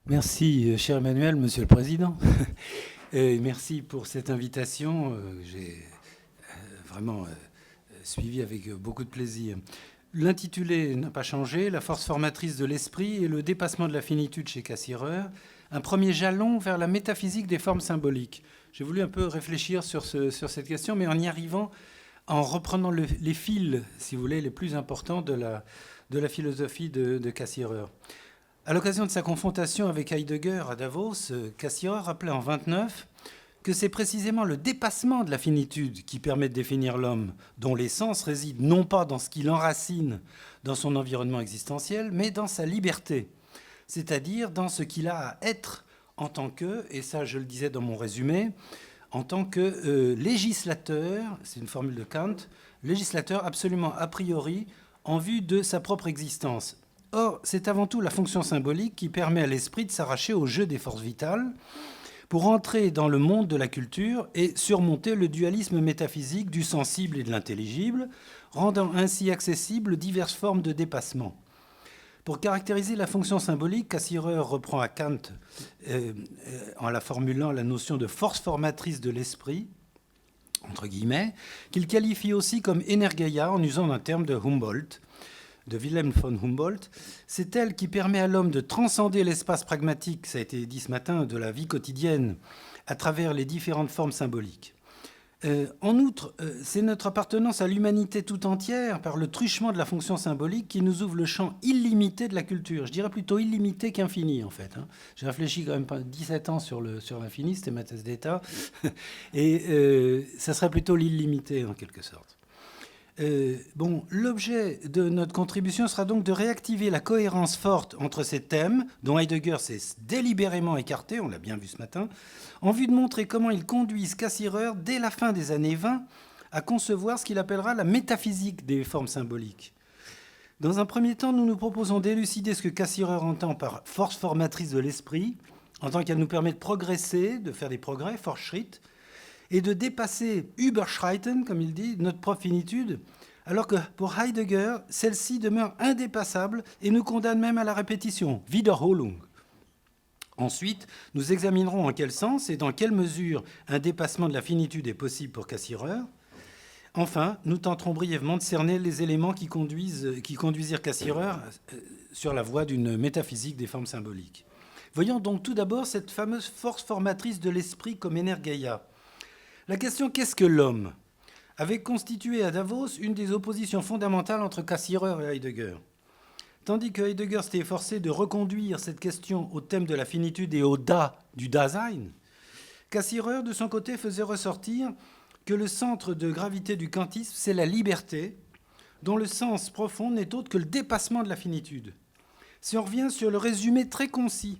Merci, cher Emmanuel, Monsieur le Président. Et merci pour cette invitation. J'ai vraiment suivi avec beaucoup de plaisir. L'intitulé n'a pas changé, La force formatrice de l'esprit et le dépassement de la finitude chez Cassirer, un premier jalon vers la métaphysique des formes symboliques. J'ai voulu un peu réfléchir sur cette question, mais en y arrivant, en reprenant les fils, si vous voulez, les plus importants de la philosophie de Cassirer. À l'occasion de sa confrontation avec Heidegger à Davos, Cassirer rappelait en 29 que c'est précisément le dépassement de la finitude qui permet de définir l'homme, dont l'essence réside non pas dans ce qui l'enracine dans son environnement existentiel, mais dans sa liberté, c'est-à-dire dans ce qu'il a à être en tant que, et ça je le disais dans mon résumé, en tant que législateur, c'est une formule de Kant, législateur absolument a priori en vue de sa propre existence. Or, c'est avant tout la fonction symbolique qui permet à l'esprit de s'arracher au jeu des forces vitales pour entrer dans le monde de la culture et surmonter le dualisme métaphysique du sensible et de l'intelligible, rendant ainsi accessibles diverses formes de dépassement. Pour caractériser la fonction symbolique, Cassirer reprend à Kant, en la formulant, la notion de force formatrice de l'esprit, entre guillemets, qu'il qualifie aussi comme Energeia en usant d'un terme de Humboldt, de Wilhelm von Humboldt. C'est elle qui permet à l'homme de transcender l'espace pragmatique, ça a été dit ce matin, de la vie quotidienne, à travers les différentes formes symboliques. En outre, c'est notre appartenance à l'humanité tout entière par le truchement de la fonction symbolique qui nous ouvre le champ illimité de la culture. Je dirais plutôt illimité qu'infini, en fait. J'ai réfléchi quand même 17 ans sur l'infini, c'était ma thèse d'État, et ça serait plutôt l'illimité, en quelque sorte. L'objet de notre contribution sera donc de réactiver la cohérence forte entre ces thèmes, dont Heidegger s'est délibérément écarté, on l'a bien vu ce matin, en vue de montrer comment ils conduisent Cassirer, dès la fin des années 20, à concevoir ce qu'il appellera la métaphysique des formes symboliques. Dans un premier temps, nous nous proposons d'élucider ce que Cassirer entend par force formatrice de l'esprit, en tant qu'elle nous permet de progresser, de faire des progrès, Fortschritt, et de dépasser Überschreiten, comme il dit, notre propre finitude, alors que pour Heidegger, celle-ci demeure indépassable et nous condamne même à la répétition, Wiederholung. Ensuite, nous examinerons en quel sens et dans quelle mesure un dépassement de la finitude est possible pour Cassirer. Enfin, nous tenterons brièvement de cerner les éléments qui conduisirent Cassirer sur la voie d'une métaphysique des formes symboliques. Voyons donc tout d'abord cette fameuse force formatrice de l'esprit comme Energeia. La question « qu'est-ce que l'homme ?» avait constitué à Davos une des oppositions fondamentales entre Cassirer et Heidegger. Tandis que Heidegger s'était efforcé de reconduire cette question au thème de la finitude et au Da du Dasein, Cassirer, de son côté, faisait ressortir que le centre de gravité du kantisme, c'est la liberté, dont le sens profond n'est autre que le dépassement de la finitude. Si on revient sur le résumé très concis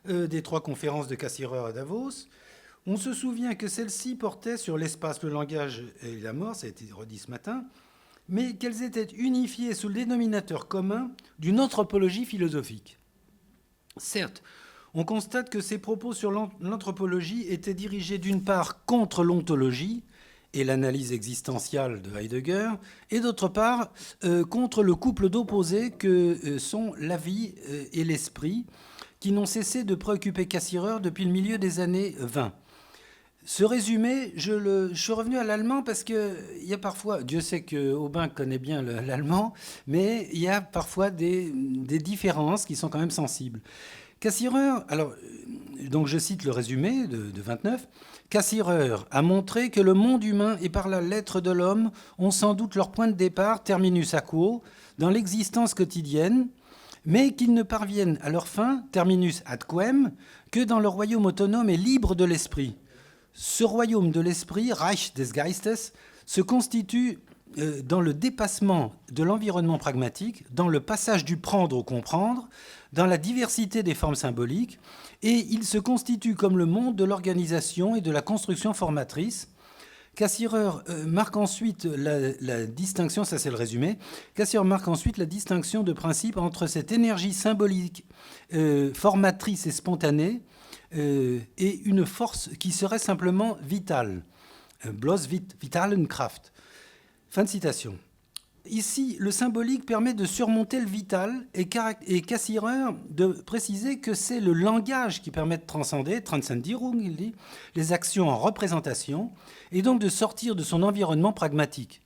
des 3 conférences de Cassirer à Davos, on se souvient que celle-ci portait sur l'espace, le langage et la mort, ça a été redit ce matin, mais qu'elles étaient unifiées sous le dénominateur commun d'une anthropologie philosophique. Certes, on constate que ces propos sur l'anthropologie étaient dirigés d'une part contre l'ontologie et l'analyse existentielle de Heidegger, et d'autre part contre le couple d'opposés que sont la vie et l'esprit, qui n'ont cessé de préoccuper Cassirer depuis le milieu des années 20. Ce résumé, je suis revenu à l'allemand parce qu'il y a parfois, Dieu sait qu'Aubin connaît bien l'allemand, mais il y a parfois des différences qui sont quand même sensibles. Cassirer, alors, donc je cite le résumé de 29, Cassirer a montré que le monde humain et par la lettre de l'homme ont sans doute leur point de départ, terminus aquo, dans l'existence quotidienne, mais qu'ils ne parviennent à leur fin, terminus ad quem, que dans le royaume autonome et libre de l'esprit. Ce royaume de l'esprit, Reich des Geistes, se constitue dans le dépassement de l'environnement pragmatique, dans le passage du prendre au comprendre, dans la diversité des formes symboliques, et il se constitue comme le monde de l'organisation et de la construction formatrice. Cassirer marque ensuite la distinction, ça c'est le résumé, Cassirer marque ensuite la distinction de principe entre cette énergie symbolique formatrice et spontanée, et une force qui serait simplement vitale. Bloß vitalen Kraft. Fin de citation. Ici, le symbolique permet de surmonter le vital et Cassirer de préciser que c'est le langage qui permet de transcender, Transcendierung, il dit, les actions en représentation, et donc de sortir de son environnement pragmatique.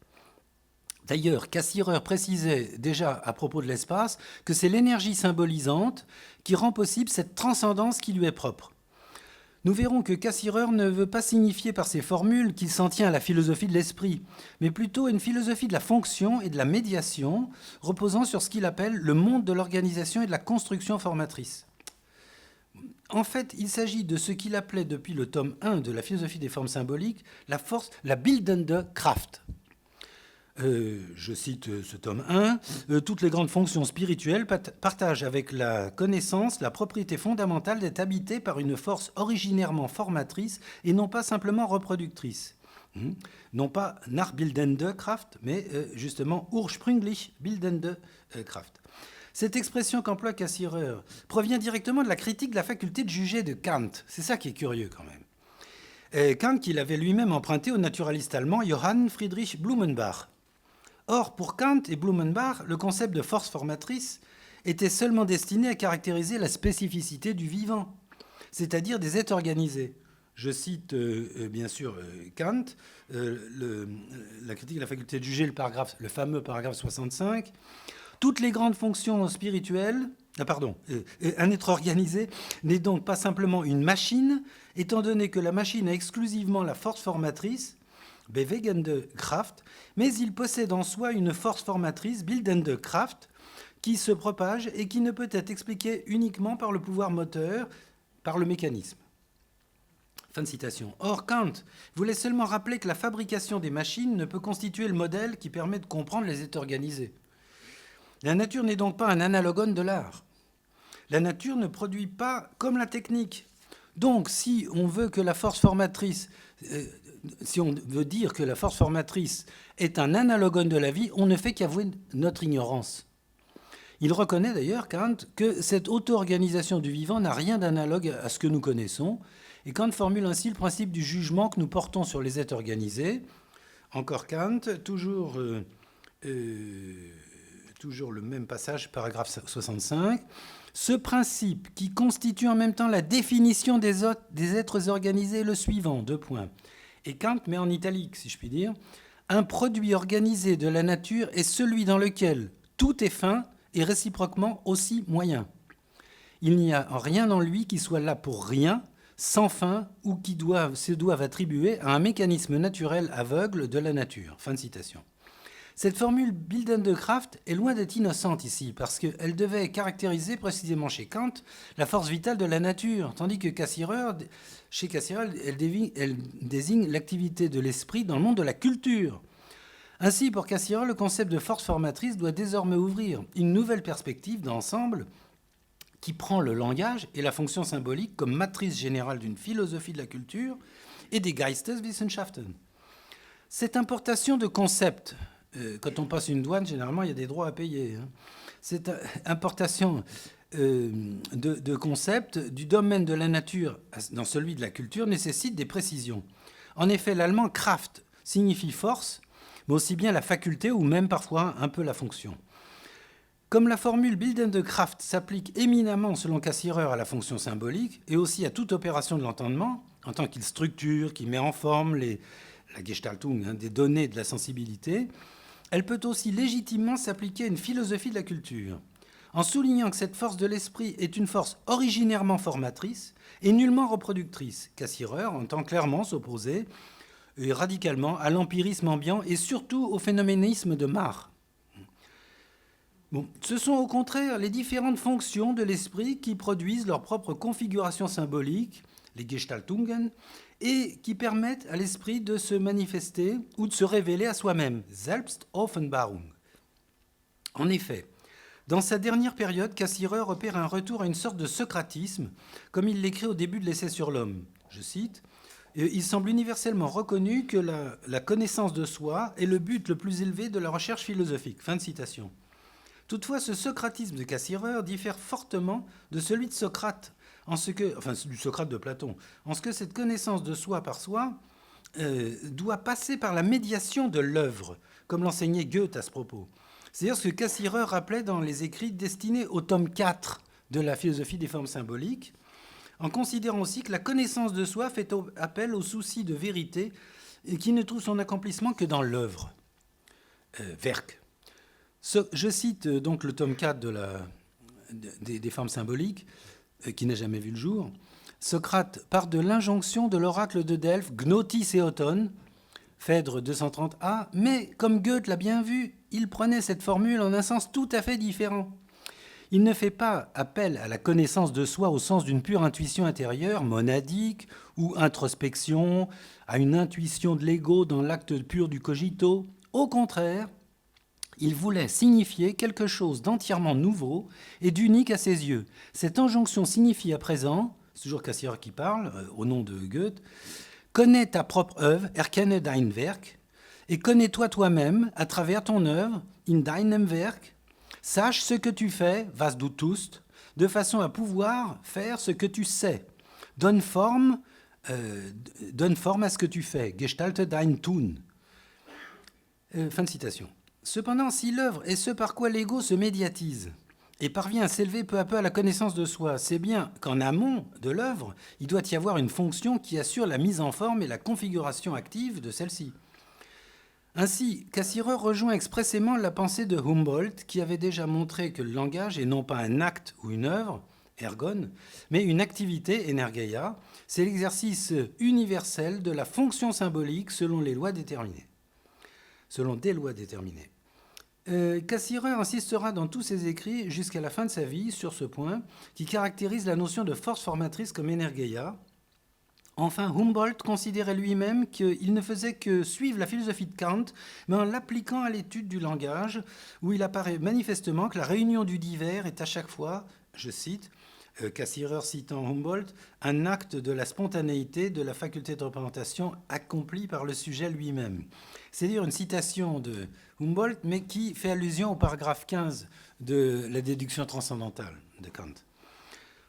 D'ailleurs, Cassirer précisait déjà à propos de l'espace que c'est l'énergie symbolisante qui rend possible cette transcendance qui lui est propre. Nous verrons que Cassirer ne veut pas signifier par ses formules qu'il s'en tient à la philosophie de l'esprit, mais plutôt à une philosophie de la fonction et de la médiation, reposant sur ce qu'il appelle le monde de l'organisation et de la construction formatrice. En fait, il s'agit de ce qu'il appelait depuis le tome 1 de la philosophie des formes symboliques, la bildende Kraft. Je cite ce tome 1, toutes les grandes fonctions spirituelles partagent avec la connaissance la propriété fondamentale d'être habitées par une force originairement formatrice et non pas simplement reproductrice. Non pas Nachbildende Kraft, mais justement ursprünglich bildende Kraft. Cette expression qu'emploie Cassirer provient directement de la critique de la faculté de juger de Kant. C'est ça qui est curieux quand même. Kant qu'il avait lui-même emprunté au naturaliste allemand Johann Friedrich Blumenbach. Or, pour Kant et Blumenbach, le concept de force formatrice était seulement destiné à caractériser la spécificité du vivant, c'est-à-dire des êtres organisés. Je cite bien sûr Kant, la critique de la faculté de juger, le fameux paragraphe 65. Toutes les grandes fonctions spirituelles, un être organisé n'est donc pas simplement une machine, étant donné que la machine a exclusivement la force formatrice, Bewegende Kraft, mais il possède en soi une force formatrice, Bildende Kraft, qui se propage et qui ne peut être expliquée uniquement par le pouvoir moteur, par le mécanisme. Fin de citation. Or, Kant voulait seulement rappeler que la fabrication des machines ne peut constituer le modèle qui permet de comprendre les êtres organisés. La nature n'est donc pas un analogone de l'art. La nature ne produit pas comme la technique. Donc, si on veut que la force formatrice... si on veut dire que la force formatrice est un analogone de la vie, on ne fait qu'avouer notre ignorance. Il reconnaît d'ailleurs, Kant, que cette auto-organisation du vivant n'a rien d'analogue à ce que nous connaissons, et Kant formule ainsi le principe du jugement que nous portons sur les êtres organisés. Encore Kant, toujours le même passage, paragraphe 65. Ce principe, qui constitue en même temps la définition des êtres organisés, est le suivant, : et Kant met en italique, si je puis dire, un produit organisé de la nature est celui dans lequel tout est fin et réciproquement aussi moyen. Il n'y a rien en lui qui soit là pour rien, sans fin, ou qui se doive attribuer à un mécanisme naturel aveugle de la nature. Fin de citation. Cette formule Bildende Kraft est loin d'être innocente ici, parce qu'elle devait caractériser précisément chez Kant la force vitale de la nature, tandis que chez Cassirer, elle désigne l'activité de l'esprit dans le monde de la culture. Ainsi, pour Cassirer, le concept de force formatrice doit désormais ouvrir une nouvelle perspective d'ensemble qui prend le langage et la fonction symbolique comme matrice générale d'une philosophie de la culture et des Geisteswissenschaften. Cette importation de concepts, quand on passe une douane, généralement, il y a des droits à payer. Cette importation de concepts du domaine de la nature dans celui de la culture nécessite des précisions. En effet, l'allemand Kraft signifie force, mais aussi bien la faculté ou même parfois un peu la fonction. Comme la formule Bildende Kraft s'applique éminemment selon Cassirer à la fonction symbolique et aussi à toute opération de l'entendement, en tant qu'il structure, qu'il met en forme la Gestaltung des données de la sensibilité, elle peut aussi légitimement s'appliquer à une philosophie de la culture, en soulignant que cette force de l'esprit est une force originairement formatrice et nullement reproductrice. Cassirer entend clairement s'opposer radicalement à l'empirisme ambiant et surtout au phénoménisme de Mach. Ce sont au contraire les différentes fonctions de l'esprit qui produisent leur propre configuration symbolique, les Gestaltungen, et qui permettent à l'esprit de se manifester ou de se révéler à soi-même, Selbstoffenbarung. En effet, dans sa dernière période, Cassirer opère un retour à une sorte de socratisme, comme il l'écrit au début de l'essai sur l'homme. Je cite, « Il semble universellement reconnu que la connaissance de soi est le but le plus élevé de la recherche philosophique. » Fin de citation. Toutefois, ce socratisme de Cassirer diffère fortement de celui de Socrate, du Socrate de Platon, en ce que cette connaissance de soi par soi doit passer par la médiation de l'œuvre, comme l'enseignait Goethe à ce propos. C'est-à-dire ce que Cassirer rappelait dans les écrits destinés au tome 4 de la philosophie des formes symboliques, en considérant aussi que la connaissance de soi fait appel au souci de vérité et qui ne trouve son accomplissement que dans l'œuvre. Werk. Je cite donc le tome 4 des formes symboliques, qui n'a jamais vu le jour. Socrate part de l'injonction de l'oracle de Delphes, Gnotis Eoton, Phèdre 230a, mais comme Goethe l'a bien vu, il prenait cette formule en un sens tout à fait différent. Il ne fait pas appel à la connaissance de soi au sens d'une pure intuition intérieure, monadique, ou introspection, à une intuition de l'ego dans l'acte pur du cogito. Au contraire, il voulait signifier quelque chose d'entièrement nouveau et d'unique à ses yeux. Cette injonction signifie à présent, c'est toujours Cassirer qui parle, au nom de Goethe, « Connais ta propre œuvre, erkenne dein Werk, et connais-toi toi-même à travers ton œuvre, in deinem Werk. Sache ce que tu fais, was du tust, de façon à pouvoir faire ce que tu sais. Donne forme à ce que tu fais, gestalte dein Tun. » Fin de citation. Cependant, si l'œuvre est ce par quoi l'ego se médiatise et parvient à s'élever peu à peu à la connaissance de soi, c'est bien qu'en amont de l'œuvre, il doit y avoir une fonction qui assure la mise en forme et la configuration active de celle-ci. Ainsi, Cassirer rejoint expressément la pensée de Humboldt qui avait déjà montré que le langage est non pas un acte ou une œuvre, ergon, mais une activité, energeia, c'est l'exercice universel de la fonction symbolique selon des lois déterminées. Cassirer insistera dans tous ses écrits jusqu'à la fin de sa vie sur ce point qui caractérise la notion de force formatrice comme energeia. Enfin, Humboldt considérait lui-même qu'il ne faisait que suivre la philosophie de Kant, mais en l'appliquant à l'étude du langage, où il apparaît manifestement que la réunion du divers est à chaque fois, je cite, Cassirer citant Humboldt, un acte de la spontanéité, de la faculté de représentation accomplie par le sujet lui-même. C'est-à-dire une citation de Humboldt, mais qui fait allusion au paragraphe 15 de la déduction transcendantale de Kant.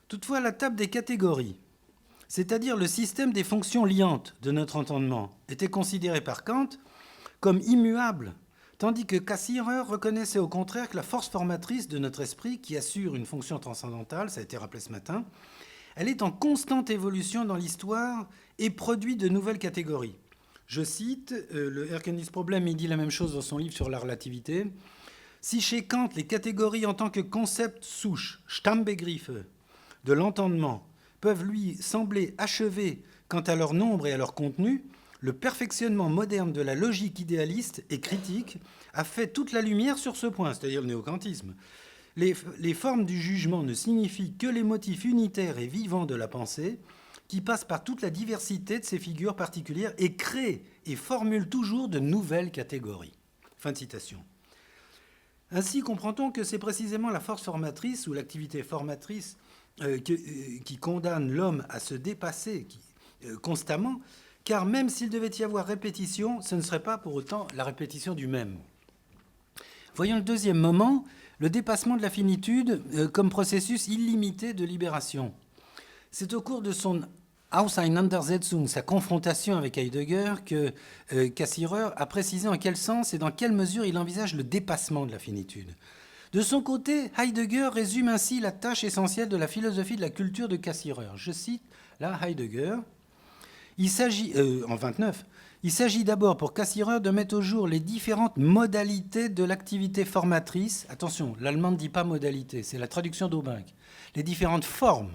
Toutefois, la table des catégories, c'est-à-dire le système des fonctions liantes de notre entendement, était considéré par Kant comme immuable, tandis que Cassirer reconnaissait au contraire que la force formatrice de notre esprit, qui assure une fonction transcendantale, ça a été rappelé ce matin, elle est en constante évolution dans l'histoire et produit de nouvelles catégories. Je cite, le Erkenntnisproblem, il dit la même chose dans son livre sur la relativité. Si chez Kant, les catégories en tant que concept souche, Stammbegriffe, de l'entendement, peuvent lui sembler achevées quant à leur nombre et à leur contenu, le perfectionnement moderne de la logique idéaliste et critique a fait toute la lumière sur ce point, c'est-à-dire le néo-kantisme. Les formes du jugement ne signifient que les motifs unitaires et vivants de la pensée, qui passent par toute la diversité de ces figures particulières et créent et formulent toujours de nouvelles catégories. Fin de citation. Ainsi comprend-on que c'est précisément la force formatrice ou l'activité formatrice qui condamne l'homme à se dépasser constamment, car même s'il devait y avoir répétition, ce ne serait pas pour autant la répétition du même. Voyons le deuxième moment, le dépassement de la finitude comme processus illimité de libération. C'est au cours de son Auseinandersetzung, sa confrontation avec Heidegger, que Cassirer a précisé en quel sens et dans quelle mesure il envisage le dépassement de la finitude. De son côté, Heidegger résume ainsi la tâche essentielle de la philosophie de la culture de Cassirer. Je cite là Heidegger. Il s'agit, en 29, il s'agit d'abord pour Cassirer de mettre au jour les différentes modalités de l'activité formatrice. Attention, l'allemand ne dit pas modalité, c'est la traduction d'Aubinck. Les différentes formes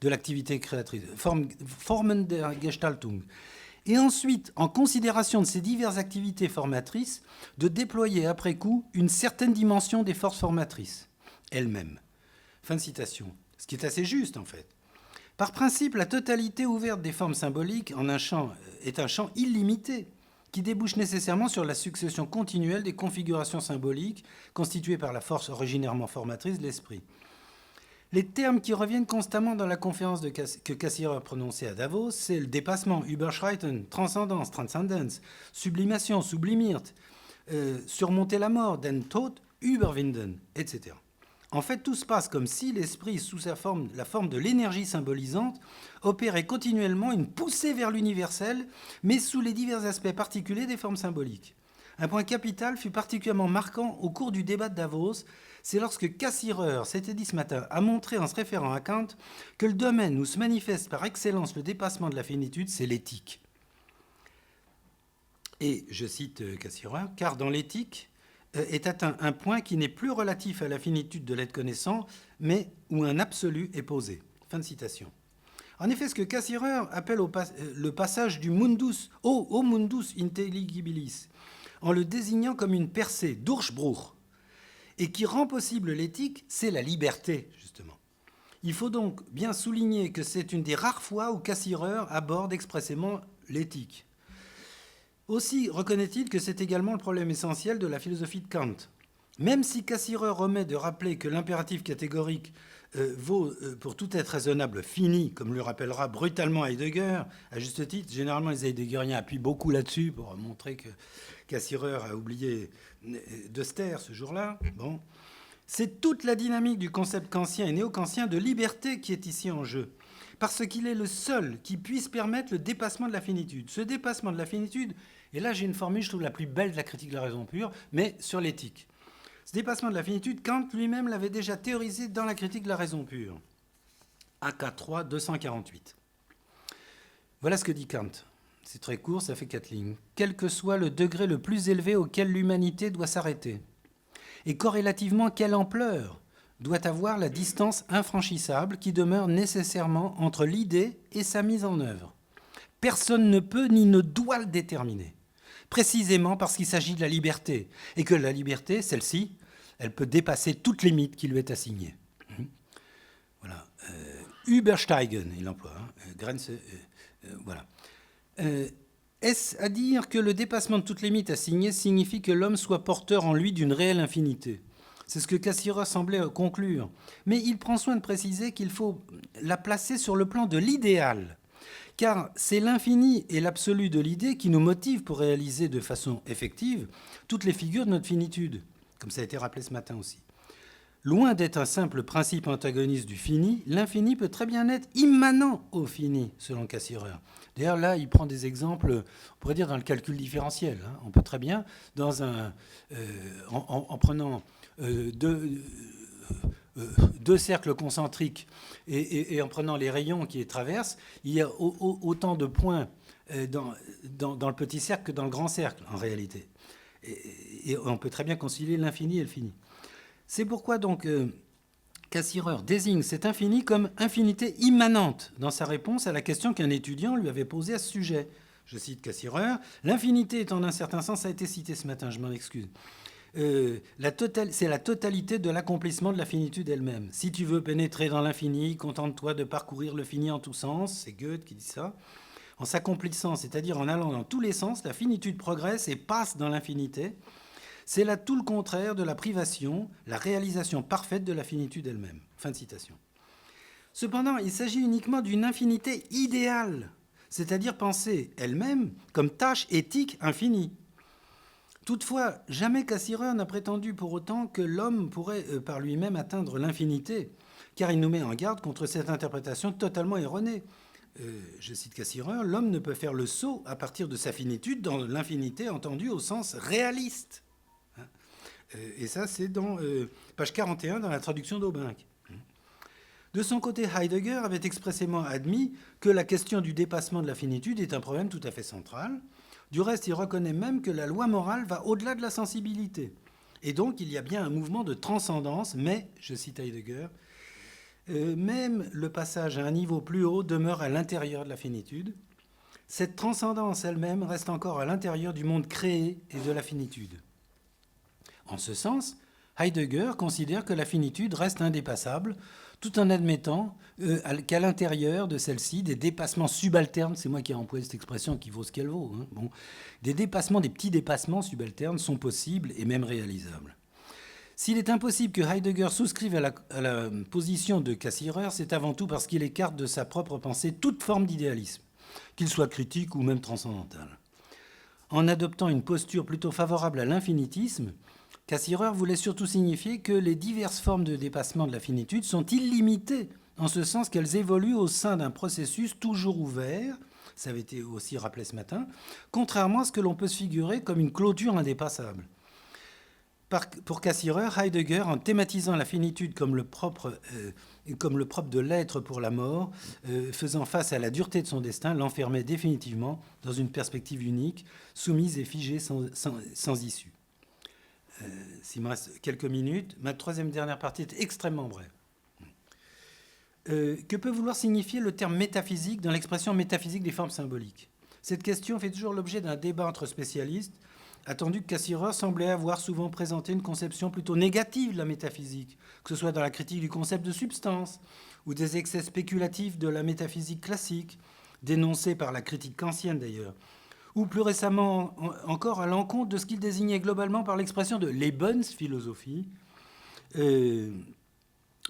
de l'activité créatrice, Formen der Gestaltung. Et ensuite, en considération de ces diverses activités formatrices, de déployer après coup une certaine dimension des forces formatrices elles-mêmes. Fin de citation. Ce qui est assez juste, en fait. Par principe, la totalité ouverte des formes symboliques est un champ illimité qui débouche nécessairement sur la succession continuelle des configurations symboliques constituées par la force originairement formatrice de l'esprit. Les termes qui reviennent constamment dans la conférence que Cassirer a prononcée à Davos, c'est le dépassement, Überschreiten, transcendance, Transzendenz, sublimation, sublimiert, surmonter la mort, den Tod, überwinden, etc. En fait, tout se passe comme si l'esprit, sous la forme de l'énergie symbolisante, opérait continuellement une poussée vers l'universel, mais sous les divers aspects particuliers des formes symboliques. Un point capital fut particulièrement marquant au cours du débat de Davos, c'est lorsque Cassirer, c'était dit ce matin, a montré en se référant à Kant que le domaine où se manifeste par excellence le dépassement de la finitude, c'est l'éthique. Et, je cite Cassirer, « car dans l'éthique, est atteint un point qui n'est plus relatif à la finitude de l'être connaissant, mais où un absolu est posé. » Fin de citation. En effet, ce que Cassirer appelle le passage du mundus au mundus intelligibilis, en le désignant comme une percée, Durchbruch, et qui rend possible l'éthique, c'est la liberté, justement. Il faut donc bien souligner que c'est une des rares fois où Cassirer aborde expressément l'éthique. Aussi reconnaît-il que c'est également le problème essentiel de la philosophie de Kant. Même si Cassirer remet de rappeler que l'impératif catégorique vaut pour tout être raisonnable fini, comme le rappellera brutalement Heidegger, à juste titre, généralement les Heideggeriens appuient beaucoup là-dessus pour montrer que Cassirer a oublié d'Euster ce jour-là. Bon. C'est toute la dynamique du concept kantien et néo-kantien de liberté qui est ici en jeu, parce qu'il est le seul qui puisse permettre le dépassement de la finitude. Ce dépassement de la finitude, et là j'ai une formule, je trouve la plus belle de la critique de la raison pure, mais sur l'éthique. Ce dépassement de la finitude, Kant lui-même l'avait déjà théorisé dans la critique de la raison pure. AK3, 248. Voilà ce que dit Kant. C'est très court, ça fait 4 lignes. Quel que soit le degré le plus élevé auquel l'humanité doit s'arrêter, et corrélativement quelle ampleur doit avoir la distance infranchissable qui demeure nécessairement entre l'idée et sa mise en œuvre. Personne ne peut ni ne doit le déterminer, précisément parce qu'il s'agit de la liberté, et que la liberté, celle-ci, elle peut dépasser toute limite qui lui est assignée. Voilà. Übersteigen, il emploie. Grenze, voilà. Est-ce à dire que le dépassement de toute limite assignée signifie que l'homme soit porteur en lui d'une réelle infinité ? C'est ce que Cassirer semblait conclure. Mais il prend soin de préciser qu'il faut la placer sur le plan de l'idéal, car c'est l'infini et l'absolu de l'idée qui nous motivent pour réaliser de façon effective toutes les figures de notre finitude, comme ça a été rappelé ce matin aussi. Loin d'être un simple principe antagoniste du fini, l'infini peut très bien être immanent au fini, selon Cassirer. D'ailleurs, là, il prend des exemples, on pourrait dire dans le calcul différentiel. On peut très bien, en prenant deux cercles concentriques et en prenant les rayons qui les traversent, il y a autant de points dans le petit cercle que dans le grand cercle, en réalité. Et on peut très bien concilier l'infini et le fini. C'est pourquoi donc Cassirer désigne cet infini comme infinité immanente dans sa réponse à la question qu'un étudiant lui avait posée à ce sujet. Je cite Cassirer, « L'infinité est en un certain sens, ça a été cité ce matin, je m'en excuse. C'est la totalité de l'accomplissement de la finitude elle-même. Si tu veux pénétrer dans l'infini, contente-toi de parcourir le fini en tous sens. » C'est Goethe qui dit ça. En s'accomplissant, c'est-à-dire en allant dans tous les sens, la finitude progresse et passe dans l'infinité. C'est là tout le contraire de la privation, la réalisation parfaite de la finitude elle-même. Fin de citation. Cependant, il s'agit uniquement d'une infinité idéale, c'est-à-dire pensée elle-même comme tâche éthique infinie. Toutefois, jamais Cassirer n'a prétendu pour autant que l'homme pourrait par lui-même atteindre l'infinité, car il nous met en garde contre cette interprétation totalement erronée. Je cite Cassirer, « L'homme ne peut faire le saut à partir de sa finitude dans l'infinité entendue au sens réaliste. » Et ça, c'est dans page 41, dans la traduction d'Aubinck. De son côté, Heidegger avait expressément admis que la question du dépassement de la finitude est un problème tout à fait central. Du reste, il reconnaît même que la loi morale va au-delà de la sensibilité. Et donc, il y a bien un mouvement de transcendance, mais, je cite Heidegger, même le passage à un niveau plus haut demeure à l'intérieur de la finitude. Cette transcendance elle-même reste encore à l'intérieur du monde créé et de la finitude. En ce sens, Heidegger considère que la finitude reste indépassable, tout en admettant qu'à l'intérieur de celle-ci, des dépassements subalternes, c'est moi qui ai employé cette expression qui vaut ce qu'elle vaut, bon, des petits dépassements subalternes sont possibles et même réalisables. S'il est impossible que Heidegger souscrive à la position de Cassirer, c'est avant tout parce qu'il écarte de sa propre pensée toute forme d'idéalisme, qu'il soit critique ou même transcendantal. En adoptant une posture plutôt favorable à l'infinitisme, Cassirer voulait surtout signifier que les diverses formes de dépassement de la finitude sont illimitées, en ce sens qu'elles évoluent au sein d'un processus toujours ouvert, ça avait été aussi rappelé ce matin, contrairement à ce que l'on peut se figurer comme une clôture indépassable. Pour Cassirer, Heidegger, en thématisant la finitude comme le propre de l'être pour la mort, faisant face à la dureté de son destin, l'enfermait définitivement dans une perspective unique, soumise et figée sans issue. S'il me reste quelques minutes, ma troisième dernière partie est extrêmement brève. Que peut vouloir signifier le terme métaphysique dans l'expression métaphysique des formes symboliques ? Cette question fait toujours l'objet d'un débat entre spécialistes, attendu que Cassirer semblait avoir souvent présenté une conception plutôt négative de la métaphysique, que ce soit dans la critique du concept de substance ou des excès spéculatifs de la métaphysique classique, dénoncés par la critique kantienne d'ailleurs, ou plus récemment encore à l'encontre de ce qu'il désignait globalement par l'expression de Lebensphilosophie,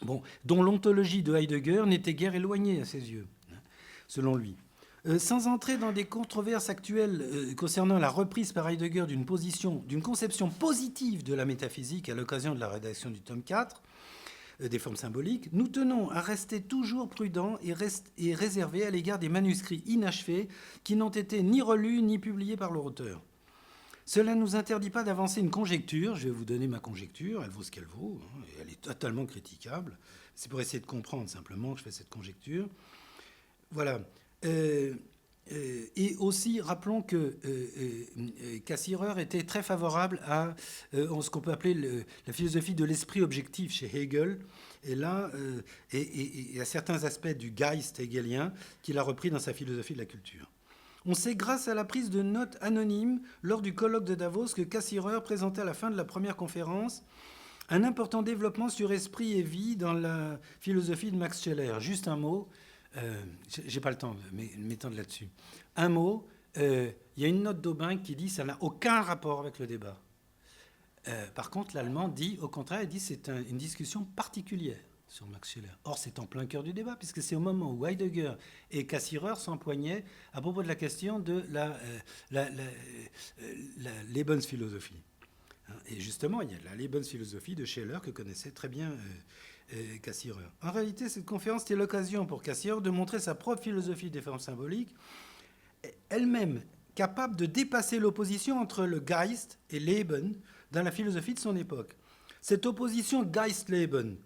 dont l'ontologie de Heidegger n'était guère éloignée à ses yeux, selon lui. Sans entrer dans des controverses actuelles concernant la reprise par Heidegger d'une conception positive de la métaphysique à l'occasion de la rédaction du tome 4 des formes symboliques, nous tenons à rester toujours prudents et réservés à l'égard des manuscrits inachevés qui n'ont été ni relus ni publiés par leur auteur. Cela ne nous interdit pas d'avancer une conjecture. Je vais vous donner ma conjecture, elle vaut ce qu'elle vaut, et elle est totalement critiquable. C'est pour essayer de comprendre simplement que je fais cette conjecture. Voilà. Et aussi, rappelons que Cassirer était très favorable à ce qu'on peut appeler la philosophie de l'esprit objectif chez Hegel, et là, et à certains aspects du Geist hegelien qu'il a repris dans sa philosophie de la culture. On sait grâce à la prise de notes anonyme lors du colloque de Davos que Cassirer présentait à la fin de la première conférence un important développement sur esprit et vie dans la philosophie de Max Scheler. Juste un mot. J'ai pas le temps de m'étendre là-dessus. Un mot, il y a une note d'Aubin qui dit que ça n'a aucun rapport avec le débat. Par contre, l'allemand dit, au contraire, il dit que c'est une discussion particulière sur Max Scheler. Or, c'est en plein cœur du débat, puisque c'est au moment où Heidegger et Cassirer s'empoignaient à propos de la question de la Lebensphilosophie. Et justement, il y a la Lebensphilosophie de Scheler que connaissait très bien Cassirer. En réalité, cette conférence était l'occasion pour Cassirer de montrer sa propre philosophie des formes symboliques, elle-même capable de dépasser l'opposition entre le Geist et Leben dans la philosophie de son époque. Cette opposition Geist-Leben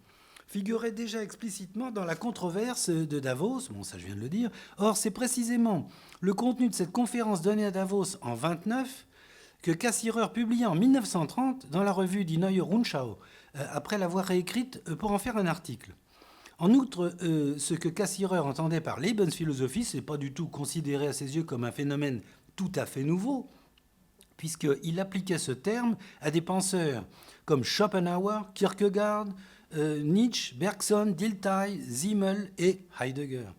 figurait déjà explicitement dans la controverse de Davos, bon ça je viens de le dire. Or, c'est précisément le contenu de cette conférence donnée à Davos en 1929 que Cassirer publia en 1930 dans la revue Die Neue Rundschau, après l'avoir réécrite pour en faire un article. En outre, ce que Cassirer entendait par Lebensphilosophie, ce n'est pas du tout considéré à ses yeux comme un phénomène tout à fait nouveau, puisqu'il appliquait ce terme à des penseurs comme Schopenhauer, Kierkegaard, Nietzsche, Bergson, Dilthey, Simmel et Heidegger.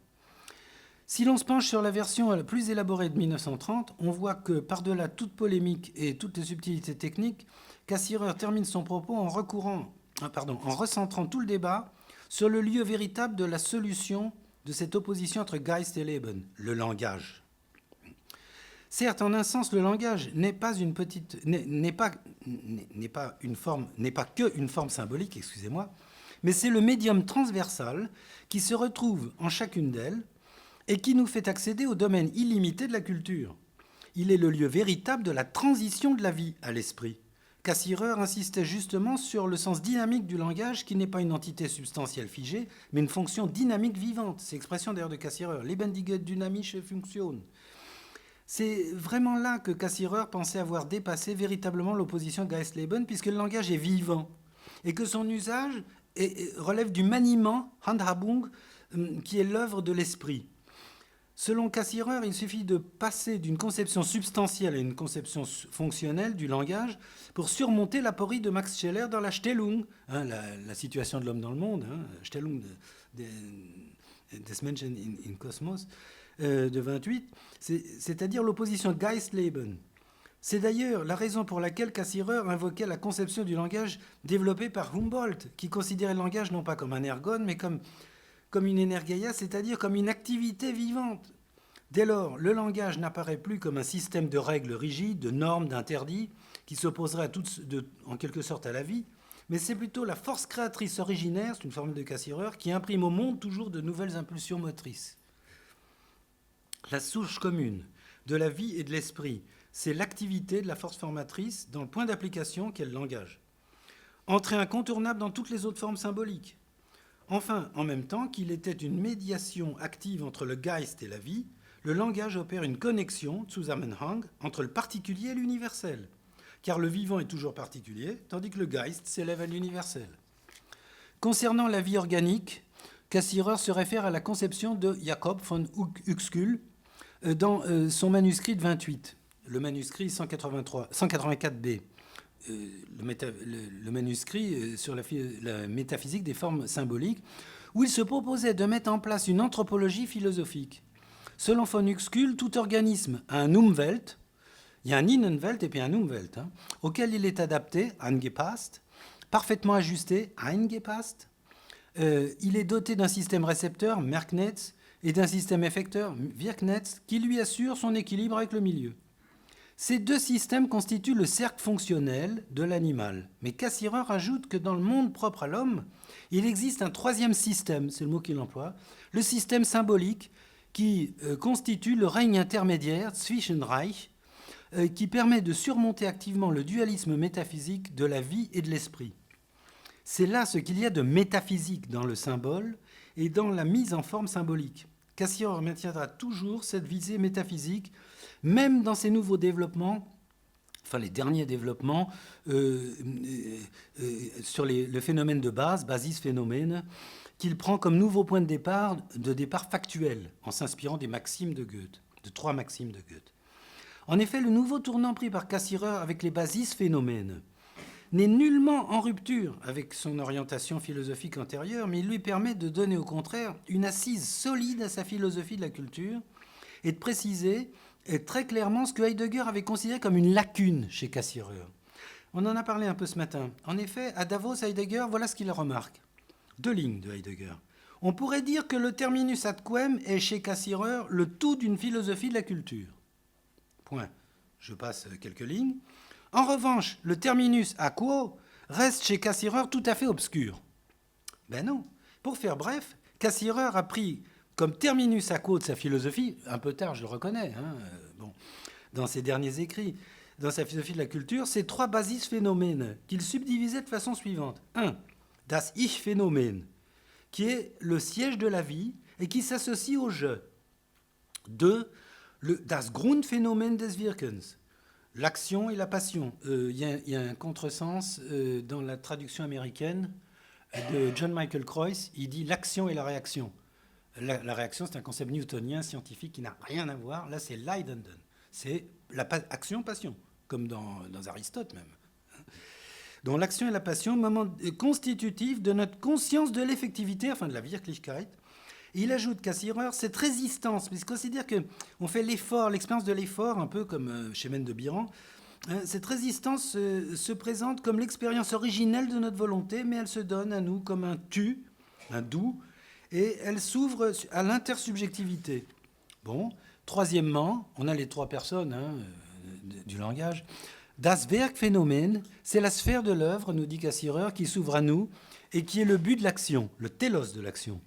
Si l'on se penche sur la version la plus élaborée de 1930, on voit que par-delà toute polémique et toutes les subtilités techniques, Cassirer termine son propos en recentrant tout le débat sur le lieu véritable de la solution de cette opposition entre Geist et Leben, le langage. Certes, en un sens, le langage n'est pas qu'une forme symbolique, excusez-moi, mais c'est le médium transversal qui se retrouve en chacune d'elles et qui nous fait accéder au domaine illimité de la culture. Il est le lieu véritable de la transition de la vie à l'esprit. Cassirer insistait justement sur le sens dynamique du langage qui n'est pas une entité substantielle figée, mais une fonction dynamique vivante. C'est l'expression d'ailleurs de Cassirer, lebendige dynamische Funktion. C'est vraiment là que Cassirer pensait avoir dépassé véritablement l'opposition Geist-Leben, puisque le langage est vivant et que son usage relève du maniement, Handhabung, qui est l'œuvre de l'esprit. Selon Cassirer, il suffit de passer d'une conception substantielle à une conception fonctionnelle du langage pour surmonter l'aporie de Max Scheler dans la Stellung, la situation de l'homme dans le monde, Stellung des Menschen in Kosmos, de 28, c'est-à-dire l'opposition Geist-Leben. C'est d'ailleurs la raison pour laquelle Cassirer invoquait la conception du langage développée par Humboldt, qui considérait le langage non pas comme un ergone, mais comme une energeia, c'est-à-dire comme une activité vivante. Dès lors, le langage n'apparaît plus comme un système de règles rigides, de normes, d'interdits, qui s'opposerait en quelque sorte à la vie, mais c'est plutôt la force créatrice originaire, c'est une formule de Cassirer, qui imprime au monde toujours de nouvelles impulsions motrices. La souche commune de la vie et de l'esprit, c'est l'activité de la force formatrice dans le point d'application qu'est le langage. Entrée incontournable dans toutes les autres formes symboliques. Enfin, en même temps qu'il était une médiation active entre le Geist et la vie, le langage opère une connexion, Zusammenhang, entre le particulier et l'universel. Car le vivant est toujours particulier, tandis que le Geist s'élève à l'universel. Concernant la vie organique, Cassirer se réfère à la conception de Jacob von Uexküll dans son manuscrit de 28, le manuscrit 184b, le manuscrit sur la métaphysique des formes symboliques, où il se proposait de mettre en place une anthropologie philosophique. Selon von Uexküll, tout organisme a un Umwelt, il y a un Innenwelt et puis un Umwelt, auquel il est adapté, angepasst, parfaitement ajusté, eingepasst. Il est doté d'un système récepteur, Merknetz, et d'un système effecteur, Wirknetz, qui lui assure son équilibre avec le milieu. Ces deux systèmes constituent le cercle fonctionnel de l'animal. Mais Cassirer ajoute que dans le monde propre à l'homme, il existe un troisième système, c'est le mot qu'il emploie, le système symbolique qui constitue le règne intermédiaire, Zwischenreich, qui permet de surmonter activement le dualisme métaphysique de la vie et de l'esprit. C'est là ce qu'il y a de métaphysique dans le symbole et dans la mise en forme symbolique. Cassirer maintiendra toujours cette visée métaphysique, même dans ces nouveaux développements, enfin les derniers développements sur le phénomène de base, basis phénomène, qu'il prend comme nouveau point de départ factuel, en s'inspirant des maximes de Goethe, de 3 maximes de Goethe. En effet, le nouveau tournant pris par Cassirer avec les basis phénomènes n'est nullement en rupture avec son orientation philosophique antérieure, mais il lui permet de donner au contraire une assise solide à sa philosophie de la culture et de préciser très clairement ce que Heidegger avait considéré comme une lacune chez Cassirer. On en a parlé un peu ce matin. En effet, à Davos, Heidegger, voilà ce qu'il remarque. 2 lignes de Heidegger. On pourrait dire que le terminus ad quem est chez Cassirer le tout d'une philosophie de la culture. Point. Je passe quelques lignes. En revanche, le terminus a quo reste chez Cassirer tout à fait obscur. Ben non. Pour faire bref, Cassirer a pris comme terminus a quo de sa philosophie, un peu tard je le reconnais, dans ses derniers écrits, dans sa philosophie de la culture, ces 3 basis phénomènes qu'il subdivisait de façon suivante. 1. Das Ich-Phänomen, qui est le siège de la vie et qui s'associe au je. 2. Das Grundphänomen des Wirkens, l'action et la passion. Il y a un contresens dans la traduction américaine de John Michael Croyce. Il dit l'action et la réaction. La réaction, c'est un concept newtonien, scientifique, qui n'a rien à voir. Là, c'est Leidenden. C'est action-passion, comme dans Aristote même. Donc l'action et la passion, moment constitutif de notre conscience de l'effectivité, enfin de la Wirklichkeit. Et il ajoute Cassirer cette résistance, puisqu'il considère qu'on fait l'effort, l'expérience de l'effort, un peu comme chez Mendes-Biran. Cette résistance se présente comme l'expérience originelle de notre volonté, mais elle se donne à nous comme un tu, un doux, et elle s'ouvre à l'intersubjectivité. Bon, troisièmement, on a les 3 personnes du langage. Das Werkphänomen, c'est la sphère de l'œuvre, nous dit Cassirer, qui s'ouvre à nous et qui est le but de l'action, le télos de l'action.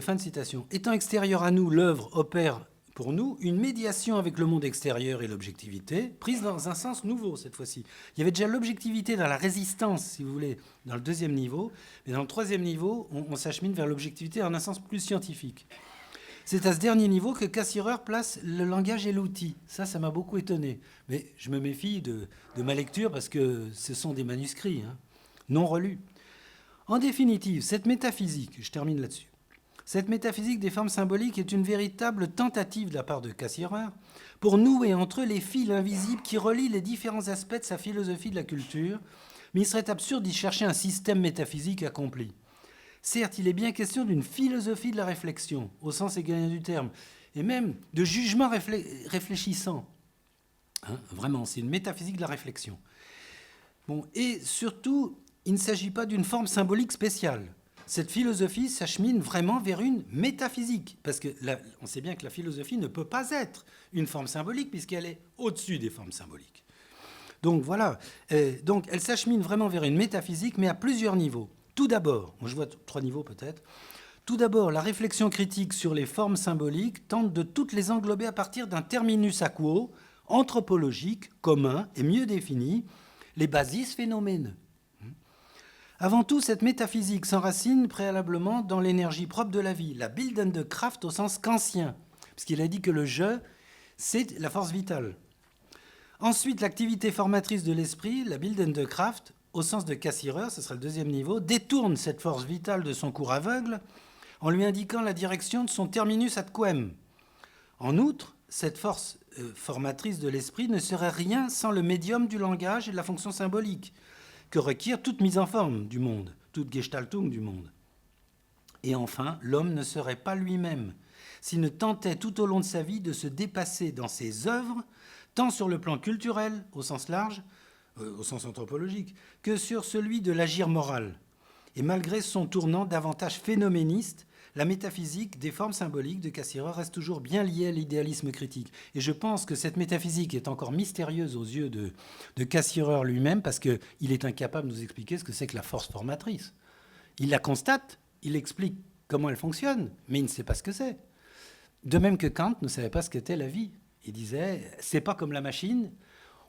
Fin de citation. Étant extérieure à nous, l'œuvre opère pour nous une médiation avec le monde extérieur et l'objectivité, prise dans un sens nouveau cette fois-ci. Il y avait déjà l'objectivité dans la résistance, si vous voulez, dans le 2e niveau, mais dans le 3e niveau, on s'achemine vers l'objectivité en un sens plus scientifique. C'est à ce dernier niveau que Cassirer place le langage et l'outil. Ça m'a beaucoup étonné. Mais je me méfie de ma lecture parce que ce sont des manuscrits, non relus. En définitive, cette métaphysique, je termine là-dessus, cette métaphysique des formes symboliques est une véritable tentative de la part de Cassirer pour nouer entre eux les fils invisibles qui relient les différents aspects de sa philosophie de la culture, mais il serait absurde d'y chercher un système métaphysique accompli. Certes, il est bien question d'une philosophie de la réflexion, au sens hegelien du terme, et même de jugement réfléchissant. Vraiment, c'est une métaphysique de la réflexion. Bon, et surtout, il ne s'agit pas d'une forme symbolique spéciale. cette philosophie s'achemine vraiment vers une métaphysique. Parce que on sait bien que la philosophie ne peut pas être une forme symbolique puisqu'elle est au-dessus des formes symboliques. Donc voilà, donc elle s'achemine vraiment vers une métaphysique, mais à plusieurs niveaux. Tout d'abord, moi je vois 3 niveaux peut-être. Tout d'abord, la réflexion critique sur les formes symboliques tente de toutes les englober à partir d'un terminus aquo, anthropologique, commun et mieux défini, les basis phénomènes. Avant tout, cette métaphysique s'enracine préalablement dans l'énergie propre de la vie, la bildende Kraft au sens kantien, puisqu'il a dit que le je, c'est la force vitale. Ensuite, l'activité formatrice de l'esprit, la bildende Kraft, au sens de Cassirer, ce sera le 2e niveau, détourne cette force vitale de son cours aveugle en lui indiquant la direction de son terminus ad quem. En outre, cette force formatrice de l'esprit ne serait rien sans le médium du langage et de la fonction symbolique, que requiert toute mise en forme du monde, toute Gestaltung du monde. Et enfin, l'homme ne serait pas lui-même s'il ne tentait tout au long de sa vie de se dépasser dans ses œuvres, tant sur le plan culturel, au sens large, au sens anthropologique, que sur celui de l'agir moral. Et malgré son tournant davantage phénoméniste, la métaphysique des formes symboliques de Cassirer reste toujours bien liée à l'idéalisme critique. Et je pense que cette métaphysique est encore mystérieuse aux yeux de Cassirer lui-même parce qu'il est incapable de nous expliquer ce que c'est que la force formatrice. Il la constate, il explique comment elle fonctionne, mais il ne sait pas ce que c'est. De même que Kant ne savait pas ce qu'était la vie. Il disait, c'est pas comme la machine,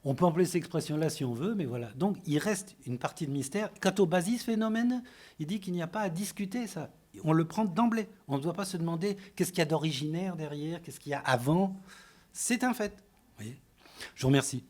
on peut employer cette expression-là si on veut, mais voilà. Donc il reste une partie de mystère. Quant au basis phénomène, il dit qu'il n'y a pas à discuter ça. On le prend d'emblée. On ne doit pas se demander qu'est-ce qu'il y a d'originaire derrière, qu'est-ce qu'il y a avant. C'est un fait. Vous voyez ? Je vous remercie.